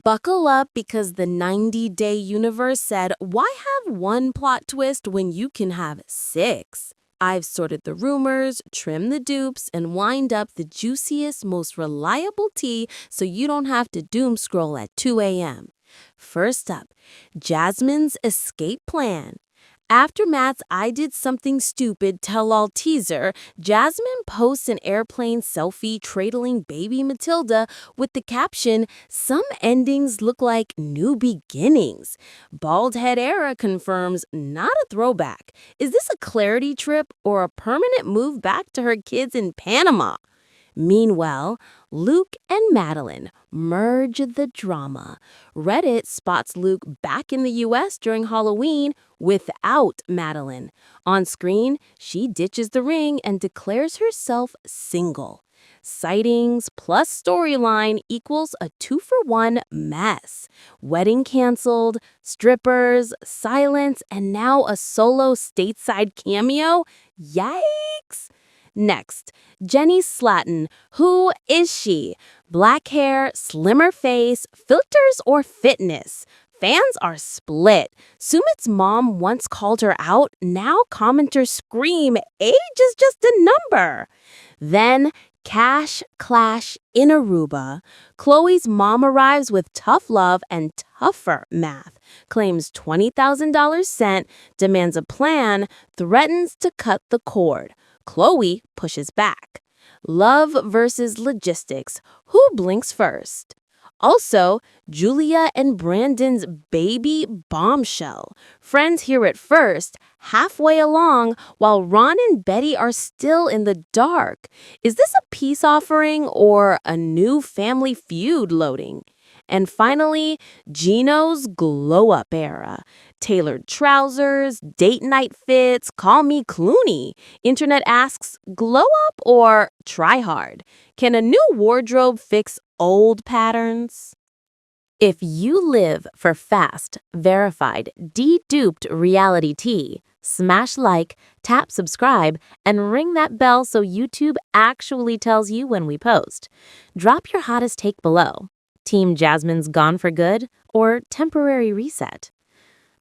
Buckle up because the 90-day universe said, why have one plot twist when you can have six? I've sorted the rumors, trimmed the dupes, and wind up the juiciest, most reliable tea so you don't have to doom scroll at 2 a.m. First up, Jasmine's escape plan. After Matt's I Did Something Stupid tell-all teaser, Jasmine posts an airplane selfie cradling baby Matilda with the caption, "Some endings look like new beginnings." Bald head era confirms not a throwback. Is this a clarity trip or a permanent move back to her kids in Panama? Meanwhile, Luke and Madeline merge the drama. Reddit spots Luke back in the U.S. during Halloween without Madeline. On screen, she ditches the ring and declares herself single. Sightings plus storyline equals a 2-for-1 mess. Wedding canceled, strippers, silence, and now a solo stateside cameo? Yikes! Next, Jenny Slatten. Who is she? Black hair, slimmer face, filters, or fitness? Fans are split. Sumit's mom once called her out. Now commenters scream, age is just a number. Then, cash clash in Aruba. Khloe's mom arrives with tough love and tougher math. Claims $20,000 sent, demands a plan, threatens to cut the cord. Khloe pushes back. Love versus logistics. Who blinks first? Also, Julia and Brandon's baby bombshell. Friends hear it first, halfway along, while Ron and Betty are still in the dark. Is this a peace offering or a new family feud loading? And finally, Gino's glow-up era. Tailored trousers, date night fits, call me Clooney. Internet asks, glow up or try hard? Can a new wardrobe fix old patterns? If you live for fast, verified, de-duped reality tea, smash like, tap subscribe, and ring that bell so YouTube actually tells you when we post. Drop your hottest take below. Team Jasmine's gone for good or temporary reset?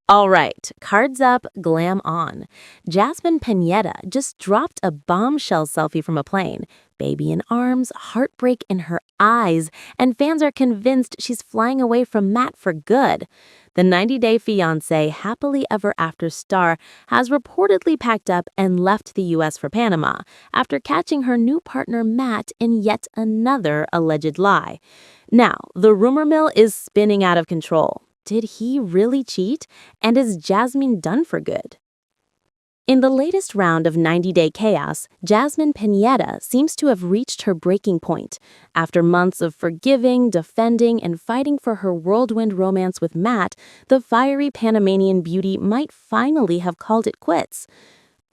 All right, cards up, glam on. Jasmine Pineda just dropped a bombshell selfie from a plane. Baby in arms, heartbreak in her eyes, and fans are convinced she's flying away from Matt for good. The 90-day fiancé happily ever after star has reportedly packed up and left the U.S. for Panama after catching her new partner Matt in yet another alleged lie. Now, the rumor mill is spinning out of control. Did he really cheat? And is Jasmine done for good? In the latest round of 90-day chaos, Jasmine Pineda seems to have reached her breaking point. After months of forgiving, defending, and fighting for her whirlwind romance with Matt, the fiery Panamanian beauty might finally have called it quits.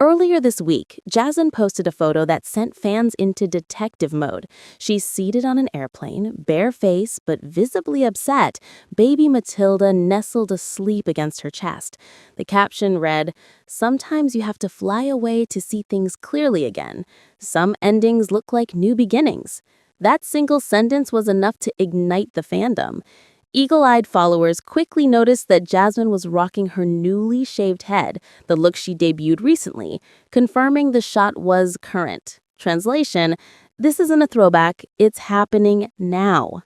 Earlier this week, Jasmine posted a photo that sent fans into detective mode. She's seated on an airplane, bare face but visibly upset, baby Matilda nestled asleep against her chest. The caption read, "Sometimes you have to fly away to see things clearly again. Some endings look like new beginnings." That single sentence was enough to ignite the fandom. Eagle-eyed followers quickly noticed that Jasmine was rocking her newly shaved head, the look she debuted recently, confirming the shot was current. Translation, this isn't a throwback, it's happening now.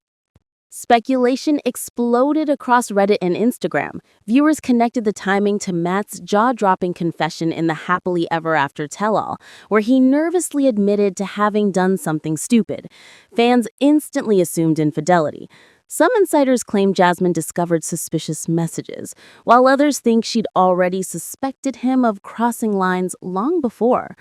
Speculation exploded across Reddit and Instagram. Viewers connected the timing to Matt's jaw-dropping confession in the Happily Ever After tell-all, where he nervously admitted to having done something stupid. Fans instantly assumed infidelity. Some insiders claim Jasmine discovered suspicious messages, while others think she'd already suspected him of crossing lines long before.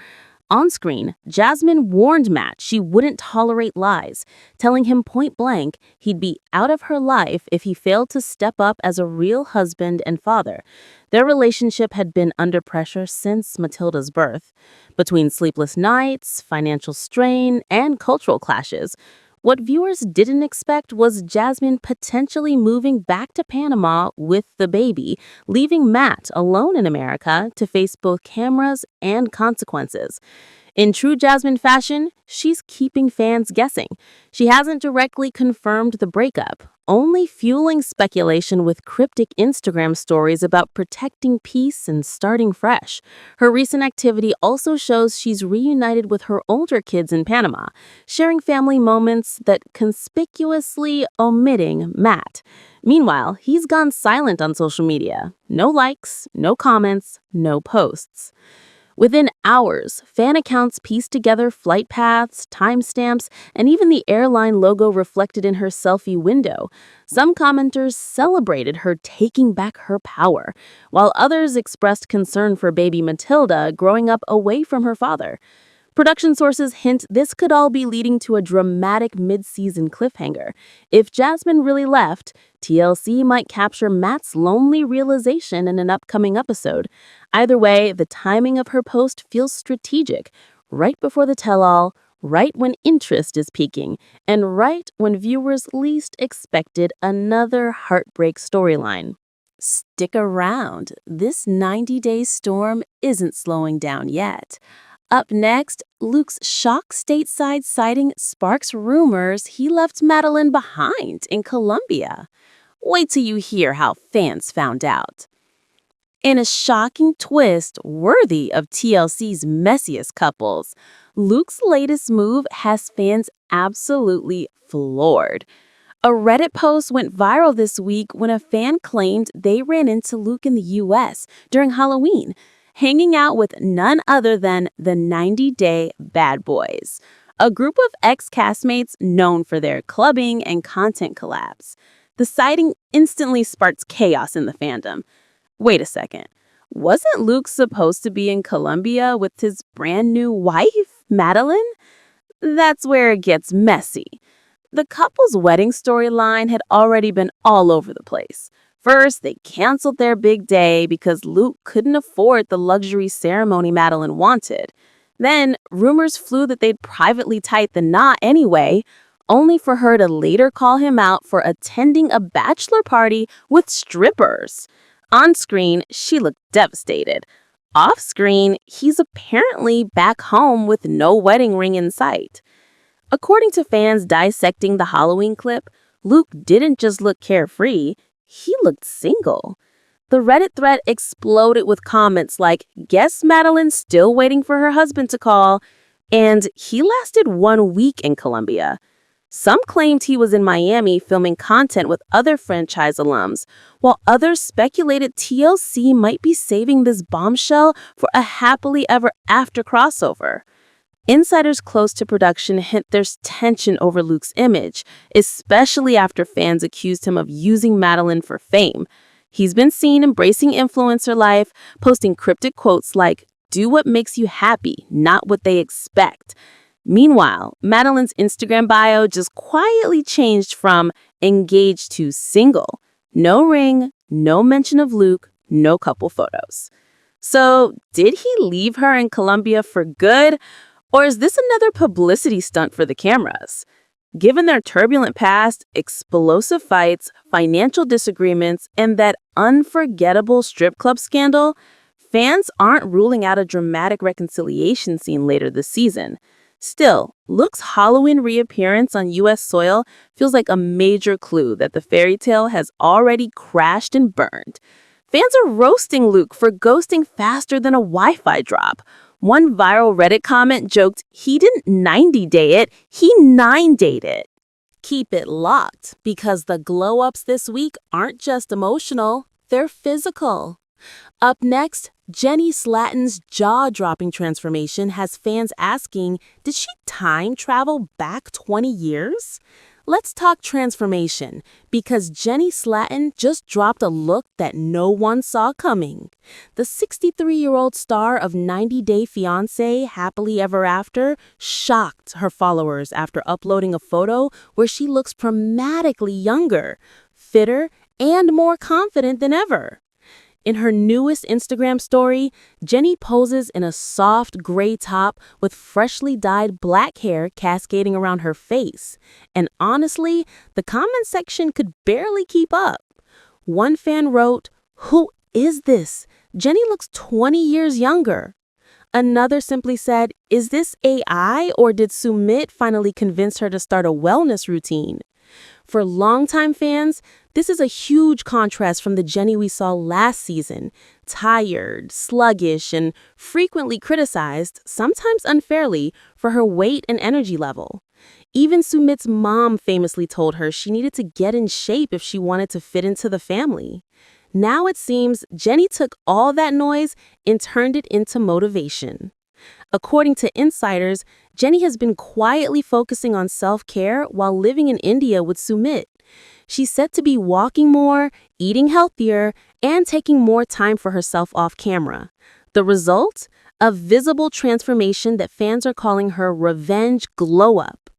On screen, Jasmine warned Matt she wouldn't tolerate lies, telling him point blank he'd be out of her life if he failed to step up as a real husband and father. Their relationship had been under pressure since Matilda's birth. Between sleepless nights, financial strain, and cultural clashes, what viewers didn't expect was Jasmine potentially moving back to Panama with the baby, leaving Matt alone in America to face both cameras and consequences. In true Jasmine fashion, she's keeping fans guessing. She hasn't directly confirmed the breakup. only fueling speculation with cryptic Instagram stories about protecting peace and starting fresh. Her recent activity also shows she's reunited with her older kids in Panama, sharing family moments that conspicuously omitting Matt. Meanwhile, he's gone silent on social media. No likes, no comments, no posts. Within hours, fan accounts pieced together flight paths, timestamps, and even the airline logo reflected in her selfie window. Some commenters celebrated her taking back her power, while others expressed concern for baby Matilda growing up away from her father. Production sources hint this could all be leading to a dramatic mid-season cliffhanger. If Jasmine really left, TLC might capture Matt's lonely realization in an upcoming episode. Either way, the timing of her post feels strategic, right before the tell-all, right when interest is peaking, and right when viewers least expected another heartbreak storyline. Stick around. This 90-day storm isn't slowing down yet. Up next, Luke's shock stateside sighting sparks rumors he left Meline behind in Colombia. Wait till you hear how fans found out. In a shocking twist worthy of TLC's messiest couples, Luke's latest move has fans absolutely floored. A Reddit post went viral this week when a fan claimed they ran into Luke in the US during Halloween, hanging out with none other than the 90-Day Bad Boys, a group of ex-castmates known for their clubbing and content collabs. The sighting instantly sparks chaos in the fandom. Wait a second, wasn't Luke supposed to be in Colombia with his brand new wife, Meline? That's where it gets messy. The couple's wedding storyline had already been all over the place. First, they canceled their big day because Luke couldn't afford the luxury ceremony Meline wanted. Then, rumors flew that they'd privately tied the knot anyway, only for her to later call him out for attending a bachelor party with strippers. On screen, she looked devastated. Off screen, he's apparently back home with no wedding ring in sight. According to fans dissecting the Halloween clip, Luke didn't just look carefree, he looked single. The Reddit thread exploded with comments like, "Guess Medeline's still waiting for her husband to call," and "He lasted 1 week in Colombia." Some claimed he was in Miami filming content with other franchise alums, while others speculated TLC might be saving this bombshell for a happily ever after crossover. Insiders close to production hint there's tension over Luke's image, especially after fans accused him of using Meline for fame. He's been seen embracing influencer life, posting cryptic quotes like, "Do what makes you happy, not what they expect." Meanwhile, Medeline's Instagram bio just quietly changed from engaged to single. No ring, no mention of Luke, no couple photos. So, did he leave her in Colombia for good? Or is this another publicity stunt for the cameras? Given their turbulent past, explosive fights, financial disagreements, and that unforgettable strip club scandal, fans aren't ruling out a dramatic reconciliation scene later this season. Still, Luke's Halloween reappearance on U.S. soil feels like a major clue that the fairy tale has already crashed and burned. Fans are roasting Luke for ghosting faster than a Wi-Fi drop. One viral Reddit comment joked he didn't 90-day it, he 9-dayed it. Keep it locked, because the glow-ups this week aren't just emotional, they're physical. Up next, Jenny Slatin's jaw-dropping transformation has fans asking, did she time travel back 20 years? Let's talk transformation, because Jenny Slatin just dropped a look that no one saw coming. The 63-year-old star of 90-Day Fiancé Happily Ever After shocked her followers after uploading a photo where she looks dramatically younger, fitter, and more confident than ever. In her newest Instagram story, Jenny poses in a soft gray top with freshly dyed black hair cascading around her face. And honestly, the comment section could barely keep up. One fan wrote, "Who is this? Jenny looks 20 years younger." Another simply said, "Is this AI or did Sumit finally convince her to start a wellness routine?" For longtime fans, this is a huge contrast from the Jenny we saw last season, tired, sluggish, and frequently criticized, sometimes unfairly, for her weight and energy level. Even Sumit's mom famously told her she needed to get in shape if she wanted to fit into the family. Now it seems Jenny took all that noise and turned it into motivation. According to insiders, Jenny has been quietly focusing on self-care while living in India with Sumit. She's said to be walking more, eating healthier, and taking more time for herself off camera. The result? A visible transformation that fans are calling her revenge glow-up.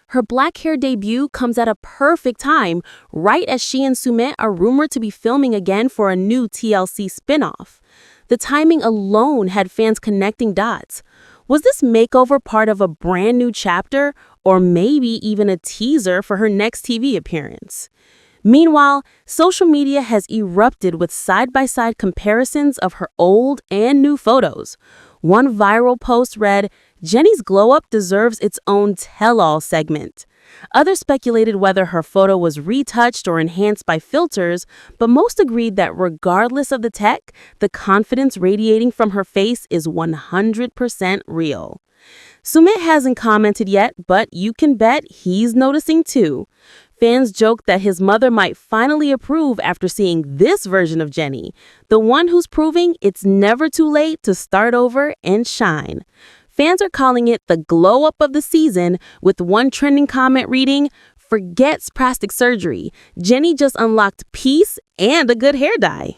Her black hair debut comes at a perfect time, right as she and Sumit are rumored to be filming again for a new TLC spinoff. The timing alone had fans connecting dots. Was this makeover part of a brand new chapter, or maybe even a teaser for her next TV appearance? Meanwhile, social media has erupted with side-by-side comparisons of her old and new photos. One viral post read, "Jenny's glow-up deserves its own tell-all segment." Others speculated whether her photo was retouched or enhanced by filters, but most agreed that regardless of the tech, the confidence radiating from her face is 100% real. Sumit hasn't commented yet, but you can bet he's noticing too. Fans joked that his mother might finally approve after seeing this version of Jenny, the one who's proving it's never too late to start over and shine. Fans are calling it the glow-up of the season, with one trending comment reading, "Forgets plastic surgery. Jenny just unlocked peace and a good hair dye."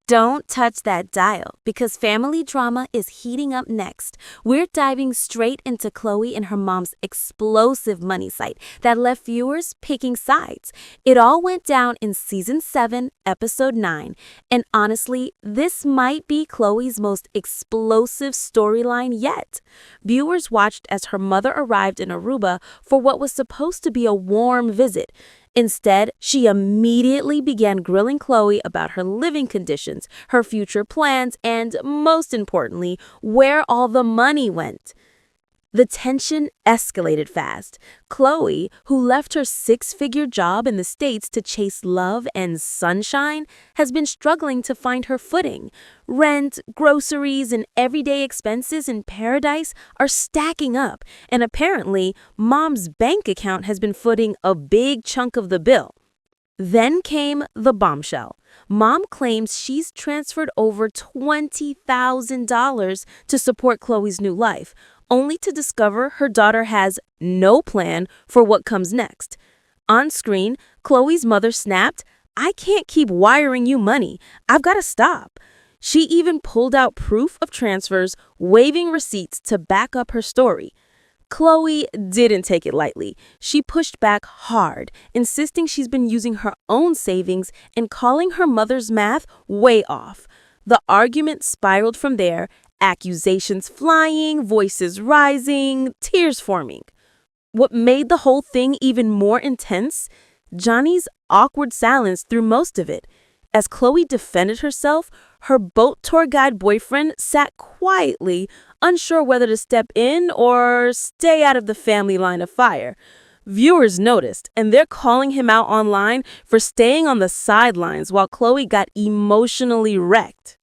Don't touch that dial, because family drama is heating up next. We're diving straight into Khloe and her mom's explosive money fight that left viewers picking sides. It all went down in Season 7, Episode 9. And honestly, this might be Khloe's most explosive storyline yet. Viewers watched as her mother arrived in Aruba for what was supposed to be a warm visit. Instead, she immediately began grilling Khloe about her living conditions, her future plans, and, most importantly, where all the money went. The tension escalated fast. Khloe, who left her six-figure job in the States to chase love and sunshine, has been struggling to find her footing. Rent, groceries, and everyday expenses in paradise are stacking up, and apparently, Mom's bank account has been footing a big chunk of the bill. Then came the bombshell. Mom claims she's transferred over $20,000 to support Khloe's new life, only to discover her daughter has no plan for what comes next. On screen, Khloe's mother snapped, "I can't keep wiring you money. I've got to stop." She even pulled out proof of transfers, waving receipts to back up her story. Khloe didn't take it lightly. She pushed back hard, insisting she's been using her own savings and calling her mother's math way off. The argument spiraled from there, accusations flying, voices rising, tears forming. What made the whole thing even more intense? Johnny's awkward silence through most of it. As Khloe defended herself, her boat tour guide boyfriend sat quietly, unsure whether to step in or stay out of the family line of fire. Viewers noticed, and they're calling him out online for staying on the sidelines while Khloe got emotionally wrecked.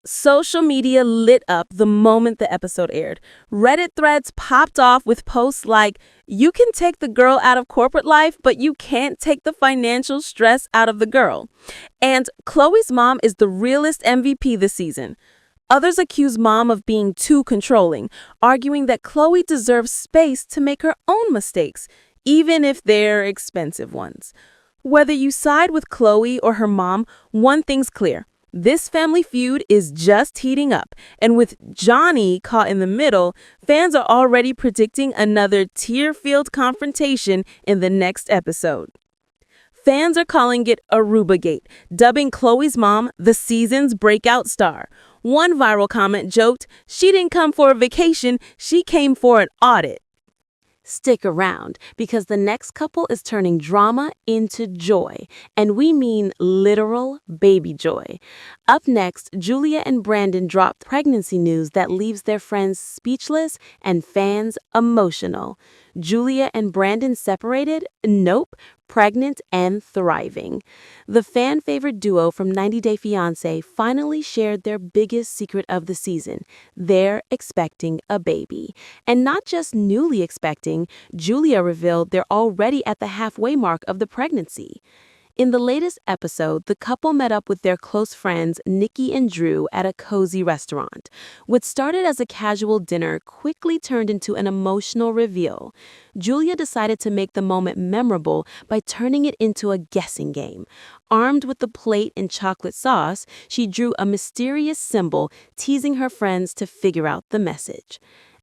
Social media lit up the moment the episode aired. Reddit threads popped off with posts like, "You can take the girl out of corporate life, but you can't take the financial stress out of the girl." And Khloe's mom is the realest MVP this season. Others accuse Mom of being too controlling, arguing that Khloe deserves space to make her own mistakes, even if they're expensive ones. Whether you side with Khloe or her mom, one thing's clear. This family feud is just heating up, and with Johnny caught in the middle, fans are already predicting another tear-filled confrontation in the next episode. Fans are calling it Arubagate, dubbing Khloe's mom the season's breakout star. One viral comment joked, "She didn't come for a vacation, she came for an audit." Stick around, because the next couple is turning drama into joy, and we mean literal baby joy. Up next, Julia and Brandon dropped pregnancy news that leaves their friends speechless and fans emotional. Julia and Brandon separated? Nope. Pregnant and thriving. The fan-favorite duo from 90 Day Fiancé finally shared their biggest secret of the season. They're expecting a baby. And not just newly expecting, Julia revealed they're already at the halfway mark of the pregnancy. In the latest episode, the couple met up with their close friends Nikki and Drew at a cozy restaurant. What started as a casual dinner quickly turned into an emotional reveal. Julia decided to make the moment memorable by turning it into a guessing game. Armed with the plate and chocolate sauce, she drew a mysterious symbol, teasing her friends to figure out the message.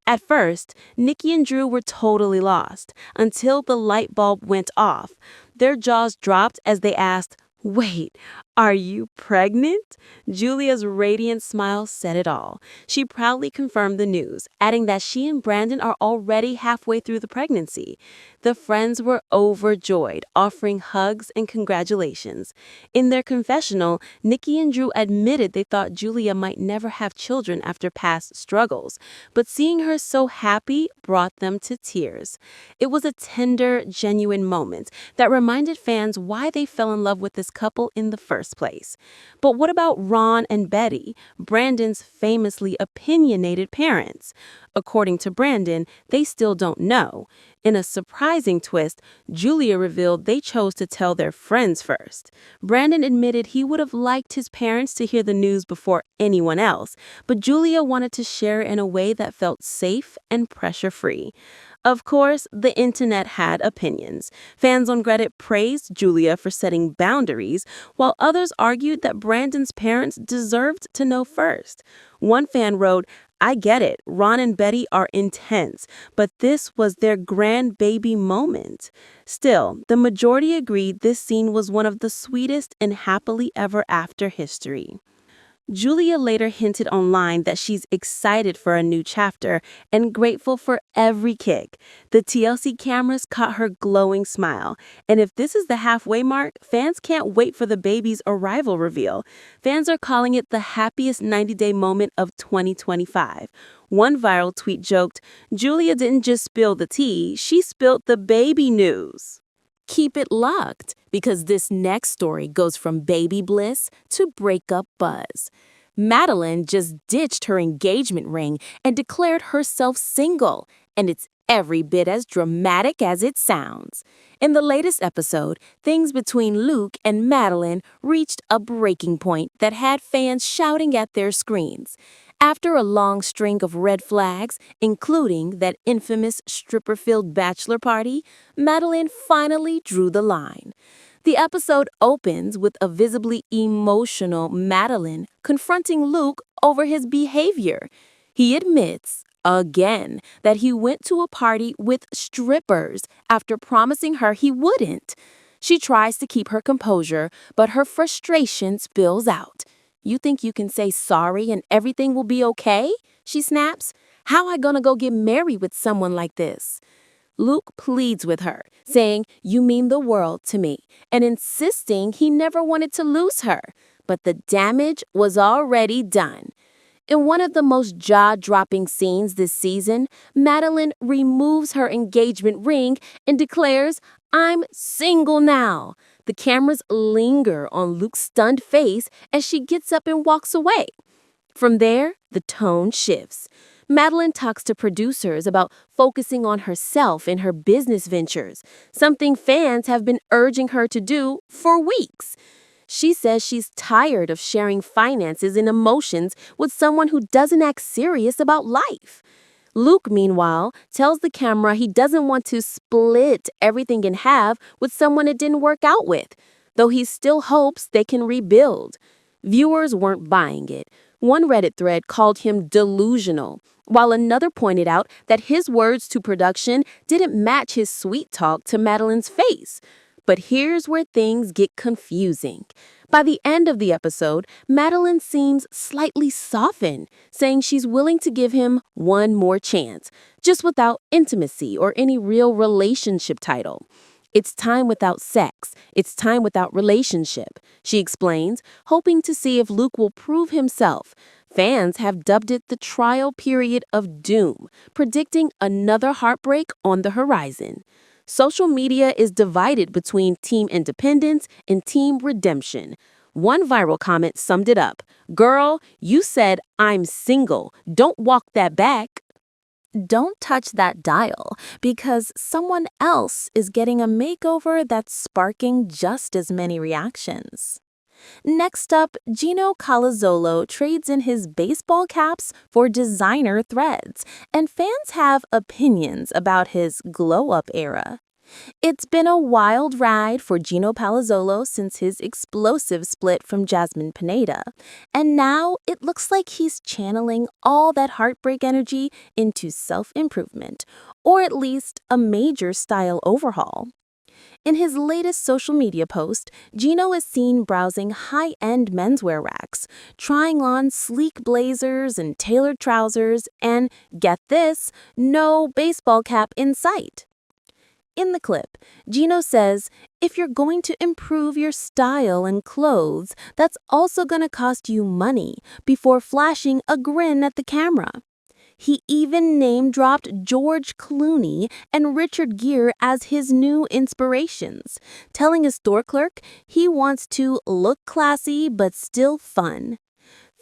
At first, Nikki and Drew were totally lost until the light bulb went off. Their jaws dropped as they asked, "Wait, are you pregnant?" Julia's radiant smile said it all. She proudly confirmed the news, adding that she and Brandon are already halfway through the pregnancy. The friends were overjoyed, offering hugs and congratulations. In their confessional, Nikki and Drew admitted they thought Julia might never have children after past struggles, but seeing her so happy brought them to tears. It was a tender, genuine moment that reminded fans why they fell in love with this couple in the first place. But what about Ron and Betty, Brandon's famously opinionated parents? According to Brandon, they still don't know. In a surprising twist, Julia revealed they chose to tell their friends first. Brandon admitted he would have liked his parents to hear the news before anyone else, but Julia wanted to share in a way that felt safe and pressure-free. Of course, the internet had opinions. Fans on Reddit praised Julia for setting boundaries, while others argued that Brandon's parents deserved to know first. One fan wrote, "I get it, Ron and Betty are intense, but this was their grandbaby moment." Still, the majority agreed this scene was one of the sweetest in happily ever after history. Julia later hinted online that she's excited for a new chapter and grateful for every kick. The TLC cameras caught her glowing smile. And if this is the halfway mark, fans can't wait for the baby's arrival reveal. Fans are calling it the happiest 90-day moment of 2025. One viral tweet joked, "Julia didn't just spill the tea, she spilled the baby news." Keep it locked, because this next story goes from baby bliss to breakup buzz. Meline just ditched her engagement ring and declared herself single, and it's every bit as dramatic as it sounds. In the latest episode, things between Luke and Meline reached a breaking point that had fans shouting at their screens. After a long string of red flags, including that infamous stripper-filled bachelor party, Meline finally drew the line. The episode opens with a visibly emotional Meline confronting Luke over his behavior. He admits, again, that he went to a party with strippers after promising her he wouldn't. She tries to keep her composure, but her frustration spills out. "You think you can say sorry and everything will be okay?" she snaps. "How I gonna go get married with someone like this?" Luke pleads with her, saying, "You mean the world to me," and insisting he never wanted to lose her. But the damage was already done. In one of the most jaw-dropping scenes this season, Meline removes her engagement ring and declares, "I'm single now." The cameras linger on Luke's stunned face as she gets up and walks away. From there, the tone shifts. Meline talks to producers about focusing on herself and her business ventures, something fans have been urging her to do for weeks. She says she's tired of sharing finances and emotions with someone who doesn't act serious about life. Luke, meanwhile, tells the camera he doesn't want to split everything in half with someone it didn't work out with, though he still hopes they can rebuild. Viewers weren't buying it. One Reddit thread called him delusional, while another pointed out that his words to production didn't match his sweet talk to Medeline's face. But here's where things get confusing. By the end of the episode, Meline seems slightly softened, saying she's willing to give him one more chance, just without intimacy or any real relationship title. It's time without sex. It's time without relationship, she explains, hoping to see if Luke will prove himself. Fans have dubbed it the trial period of doom, predicting another heartbreak on the horizon. Social media is divided between Team Independence and Team Redemption. One viral comment summed it up. Girl, you said, I'm single. Don't walk that back. Don't touch that dial, because someone else is getting a makeover that's sparking just as many reactions. Next up, Gino trades in his baseball caps for designer threads, and fans have opinions about his glow-up era. It's been a wild ride for Gino since his explosive split from Jasmine Pineda, and now it looks like he's channeling all that heartbreak energy into self-improvement, or at least a major style overhaul. In his latest social media post, Gino is seen browsing high-end menswear racks, trying on sleek blazers and tailored trousers, and, get this, no baseball cap in sight. In the clip, Gino says, if you're going to improve your style and clothes, that's also going to cost you money, before flashing a grin at the camera. He even name-dropped George Clooney and Richard Gere as his new inspirations, telling a store clerk he wants to look classy but still fun.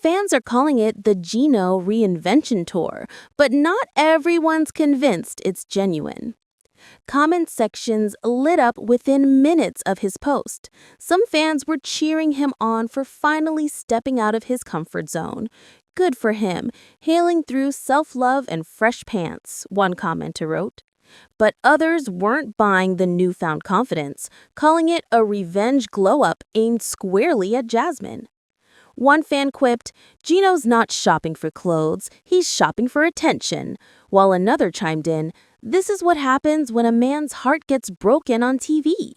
Fans are calling it the Gino Reinvention Tour, but not everyone's convinced it's genuine. Comment sections lit up within minutes of his post. Some fans were cheering him on for finally stepping out of his comfort zone. Good for him, hailing through self-love and fresh pants, one commenter wrote. But others weren't buying the newfound confidence, calling it a revenge glow-up aimed squarely at Jasmine. One fan quipped, Gino's not shopping for clothes, he's shopping for attention, while another chimed in, this is what happens when a man's heart gets broken on TV.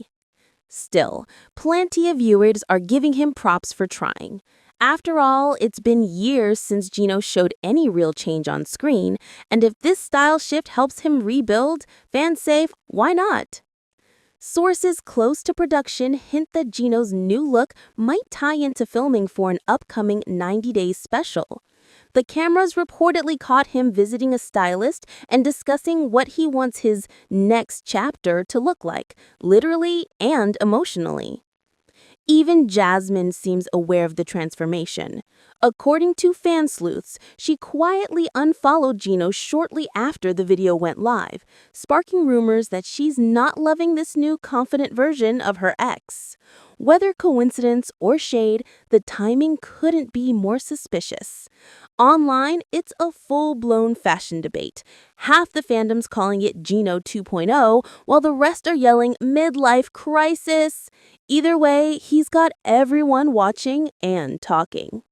Still, plenty of viewers are giving him props for trying. After all, it's been years since Gino showed any real change on screen, and if this style shift helps him rebuild, fans say, why not? Sources close to production hint that Gino's new look might tie into filming for an upcoming 90-day special. The cameras reportedly caught him visiting a stylist and discussing what he wants his next chapter to look like, literally and emotionally. Even Jasmine seems aware of the transformation. According to fan sleuths, she quietly unfollowed Gino shortly after the video went live, sparking rumors that she's not loving this new confident version of her ex. Whether coincidence or shade, the timing couldn't be more suspicious. Online, it's a full-blown fashion debate. Half the fandom's calling it Gino 2.0, while the rest are yelling midlife crisis. Either way, he's got everyone watching and talking.